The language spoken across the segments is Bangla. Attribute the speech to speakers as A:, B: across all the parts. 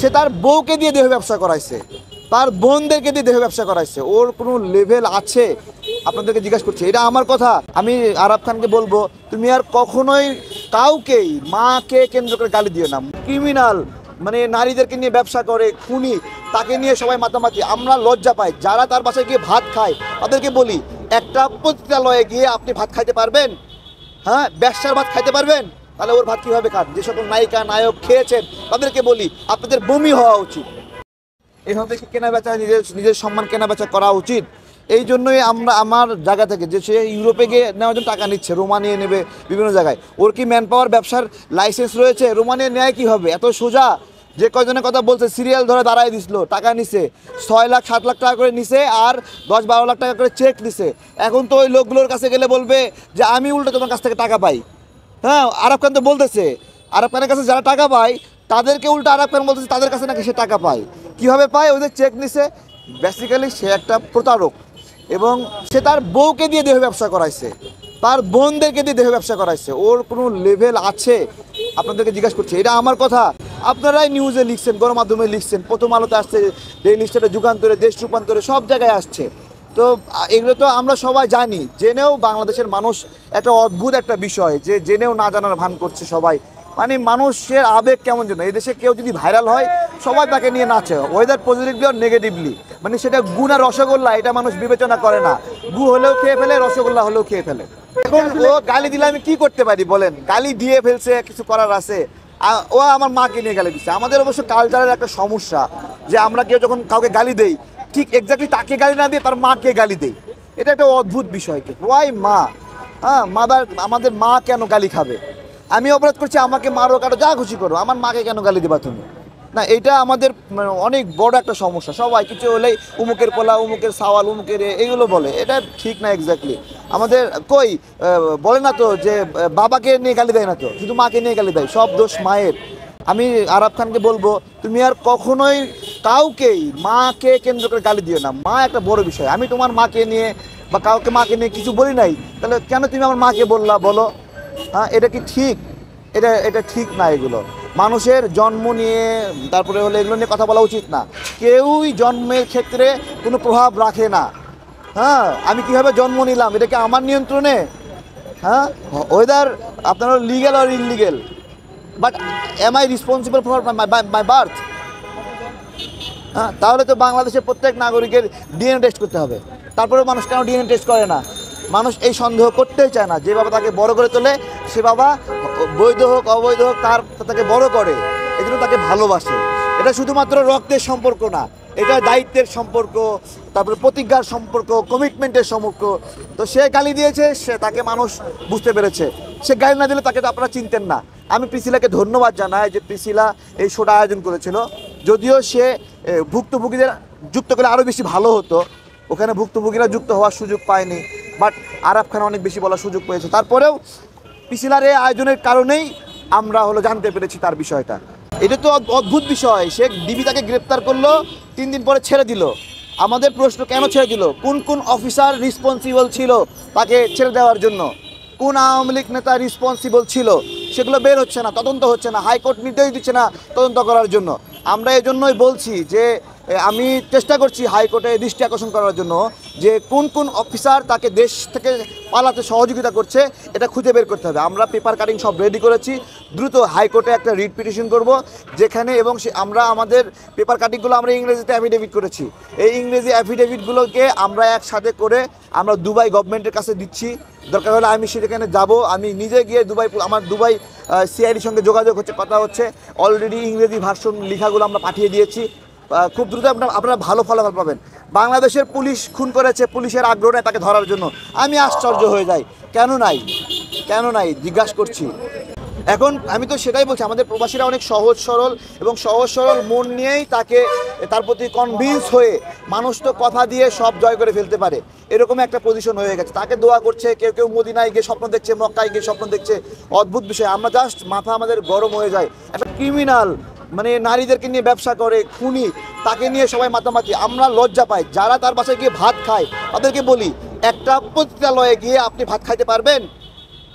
A: সে তার বউকে দিয়ে দেহ ব্যবসা করাইছে, তার বোনদেরকে দিয়ে দেহ ব্যবসা করাইছে। ওর কোনো লেভেল আছে? আপনাদেরকে জিজ্ঞাসা করছি, এটা আমার কথা। আমি আরাফ খানকে বলবো, তুমি আর কখনোই কাউকেই মাকে কেন্দ্র করে গালি দিও না। ক্রিমিনাল, মানে নারীদেরকে নিয়ে ব্যবসা করে, খুনি, তাকে নিয়ে সবাই মাতামাতি। আমরা লজ্জা পাই। যারা তার বাসায় গিয়ে ভাত খায় তাদেরকে বলি, একটা পতিতালয়ে গিয়ে আপনি ভাত খাইতে পারবেন? হ্যাঁ, ব্যবসার ভাত খাইতে পারবেন? তাহলে ওর ভাত কীভাবে খান? যে সকল নায়িকা নায়ক খেয়েছেন তাদেরকে বলি, আপনাদের বমি হওয়া উচিত। এভাবে কেনা বেচা, নিজের সম্মান কেনা বেচা করা উচিত। এই জন্যই আমরা আমার জায়গা থেকে, যে সে ইউরোপে গিয়ে নেওয়ার জন্য টাকা নিচ্ছে, রোমানিয়া নেবে বিভিন্ন জায়গায়, ওর কি ম্যান পাওয়ার ব্যবসার লাইসেন্স রয়েছে? রোমানিয়া নেয় কীভাবে? এত সোজা। যে কয়জনের কথা বলছে, সিরিয়াল ধরে দাঁড়ায় দিছিল, টাকা নিছে, 6 লাখ 7 লাখ টাকা করে নিছে, আর 10-12 লাখ টাকা করে চেক দিছে। এখন তো ওই লোকগুলোর কাছে গেলে বলবে যে আমি উল্টো তোমার কাছ থেকে টাকা পাই। হ্যাঁ, আরাফ খান তো বলতেছে, আরাফ খানের কাছে যারা টাকা পায় তাদেরকে উল্টো আরাফ খান বলতেছে তাদের কাছে নাকি সে টাকা পায়। কীভাবে পায়? ওদের চেক নিছে। বেসিক্যালি সে একটা প্রতারক, এবং সে তার বউকে দিয়ে দেহ ব্যবসা করাইছে, তার বোনদেরকে দিয়ে দেহ ব্যবসা করাইছে। ওর কোনো লেভেল আছে? আপনাদেরকে জিজ্ঞাসা করছি, এটা আমার কথা। আপনারাই নিউজে লিখছেন, গণমাধ্যমে লিখছেন, প্রথম আলোতে আসছে, ডেইলি স্টারে, যুগান্তরে, দেশ রূপান্তরে, সব জায়গায় আসছে। তো এগুলো তো আমরা সবাই জানি। জেনেও বাংলাদেশের মানুষ একটা অদ্ভুত একটা বিষয়, যে জেনেও না জানার ভান করছে সবাই। মানে মানুষের আবেগ কেমন যেন। এই দেশে কেউ যদি ভাইরাল হয় সবাই তাকে নিয়ে নাচে, ওয়েদার পজিটিভলি আর নেগেটিভলি। মানে সেটা গু না রসগোল্লা, এটা মানুষ বিবেচনা করে না। গু হলেও খেয়ে ফেলে, রসগোল্লা হলেও খেয়ে ফেলে। এখন ও গালি দিলে আমি কি করতে পারি বলেন? গালি দিয়ে ফেলছে, কিছু করার আছে? ও আমার মাকে নিয়ে গালি দিচ্ছে। আমাদের অবশ্য কালচারের একটা সমস্যা, যে আমরা কেউ যখন কাউকে গালি দেই, ঠিক এক্স্যাক্টলি তাকে গালি না দিয়ে তার মাকে গালি দেই। এটা একটা অদ্ভুত বিষয়। ওয়াই মা? হ্যাঁ, আমাদের মা কেন গালি খাবে? আমি অপরাধ করছি, আমাকে মারো, কাটো, যা খুশি করো, আমার মাকে কেন গালি দেবা তুমি? না, এটা আমাদের অনেক বড় একটা সমস্যা। সবাই কিছু হলেই উমুকের পোলা, উমুকের সাওয়াল, উমুকের এইগুলো বলে। এটা ঠিক না এক্স্যাক্টলি। আমাদের কই বলে না তো যে বাবাকে নিয়ে গালি দেয় না তো, শুধু মাকে নিয়ে গালি দেয়। সব দোষ মায়ের। আমি আরাফ খানকে বলবো, তুমি আর কখনোই কাউকেই মাকে কেন্দ্র করে গালি দিও না। মা একটা বড় বিষয়। আমি তোমার মাকে নিয়ে বা কাউকে মাকে নিয়ে কিছু বলি নাই, তাহলে কেন তুমি আমার মাকে বললা বলো? হ্যাঁ, এটা কি ঠিক? এটা ঠিক না। এগুলো মানুষের জন্ম নিয়ে, তারপরে হলে এগুলো নিয়ে কথা বলা উচিত না। কেউই জন্মের ক্ষেত্রে কোনো প্রভাব রাখে না। হ্যাঁ, আমি কিভাবে জন্ম নিলাম এটা কি আমার নিয়ন্ত্রণে? হ্যাঁ, ওয়েদার আপনার লিগ্যাল আর illegal, but am I responsible for my birth? হ্যাঁ, তাহলে তো বাংলাদেশের প্রত্যেক নাগরিকের ডিএনএ টেস্ট করতে হবে। তারপরেও মানুষ কেন ডিএনএ টেস্ট করে না? মানুষ এই সন্দেহ করতেই চায় না। যে বাবা তাকে বড় করে তোলে, সে বাবা বৈধ হোক অবৈধ হোক, তাকে বড় করে, এজন্য তাকে ভালোবাসে। এটা শুধুমাত্র রক্তের সম্পর্ক না, এটা দায়িত্বের সম্পর্ক, তারপরে প্রতিজ্ঞার সম্পর্ক, কমিটমেন্টের সম্পর্ক। তো সে গালি দিয়েছে, তাকে মানুষ বুঝতে পেরেছে। সে গালি না দিলে তাকে তো আপনারা চিনতেন না। আমি প্রিসিলাকে ধন্যবাদ জানাই যে প্রিসিলা এই শোটা আয়োজন করেছিল। যদিও সে ভুক্তভোগীদের যুক্ত করলে আরও বেশি ভালো হতো, ওখানে ভুক্তভোগীরা যুক্ত হওয়ার সুযোগ পায়নি, বাট আরাফ খান অনেক বেশি বলার সুযোগ পেয়েছে। তারপরেও প্রিসিলার এই আয়োজনের কারণেই আমরা জানতে পেরেছি তার বিষয়টা। এটা তো অদ্ভুত বিষয়। সে ডিবি তাকে গ্রেপ্তার করলো, 3 দিন পরে ছেড়ে দিল। আমাদের প্রশ্ন, কেন ছেড়ে দিল? কোন কোন অফিসার রেসপন্সিবল ছিল তাকে ছেড়ে দেওয়ার জন্য? কোন আওয়ামী লীগ নেতা রেসপন্সিবল ছিল? সেগুলো বের হচ্ছে না, তদন্ত হচ্ছে না, হাইকোর্ট নির্দেশ দিচ্ছে না তদন্ত করার জন্য। আমরা এই জন্যই বলছি যে আমি চেষ্টা করছি হাইকোর্টে দৃষ্টি আকর্ষণ করার জন্য, যে কোন কোন অফিসার তাকে দেশ থেকে পালাতে সহযোগিতা করছে, এটা খুঁজে বের করতে হবে। আমরা পেপার কাটিং সব রেডি করেছি। দ্রুত হাইকোর্টে একটা রিট পিটিশন করব, যেখানে এবং আমরা আমাদের পেপার কাটিংগুলো আমরা ইংরেজিতে অ্যাফিডেভিট করেছি। এই ইংরেজি অ্যাফিডেভিটগুলোকে আমরা একসাথে করে আমরা দুবাই গভর্নমেন্টের কাছে দিচ্ছি। দরকার হলে আমি সেখানে যাব, আমি নিজে গিয়ে আমার দুবাই সিআইডির সঙ্গে যোগাযোগ হচ্ছে, কথা হচ্ছে। অলরেডি ইংরেজি ভার্সন লেখাগুলো আমরা পাঠিয়ে দিয়েছি। খুব দ্রুত আপনারা ভালো ফলাফল পাবেন। বাংলাদেশের পুলিশ খুন করেছে, পুলিশের আগ্রহ নেই তাকে ধরার জন্য। আমি আশ্চর্য হয়ে যাই, কেন নাই জিজ্ঞাসা করছি। এখন আমি তো সেটাই বলছি, আমাদের প্রবাসীরা অনেক সহজ সরল মন নিয়েই তার প্রতি কনভিন্স হয়ে, মানুষ তো কথা দিয়ে সব জয় করে ফেলতে পারে, এরকম একটা পজিশন হয়ে গেছে। তাকে দোয়া করছে, কেউ মদিনায় গিয়ে স্বপ্ন দেখছে, মক্কায় গিয়ে স্বপ্ন দেখছে। অদ্ভুত বিষয়। আমরা জাস্ট মাথা আমাদের গরম হয়ে যায়। একটা ক্রিমিনাল, মানে নারীদেরকে নিয়ে ব্যবসা করে, খুনি, তাকে নিয়ে সবাই মাতামাতি। আমরা লজ্জা পাই। যারা তার বাসায় গিয়ে ভাত খায় তাদেরকে বলি, একটা পতিতালয়ে গিয়ে আপনি ভাত খাইতে পারবেন?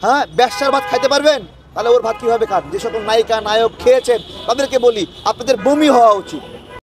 A: হ্যাঁ, ব্যবসার ভাত খাইতে পারবেন? তাহলে ওর ভাত কীভাবে খান? যে সকল নায়িকা নায়ক খেয়েছেন তাদেরকে বলি আপনাদের বমি হওয়া উচিত।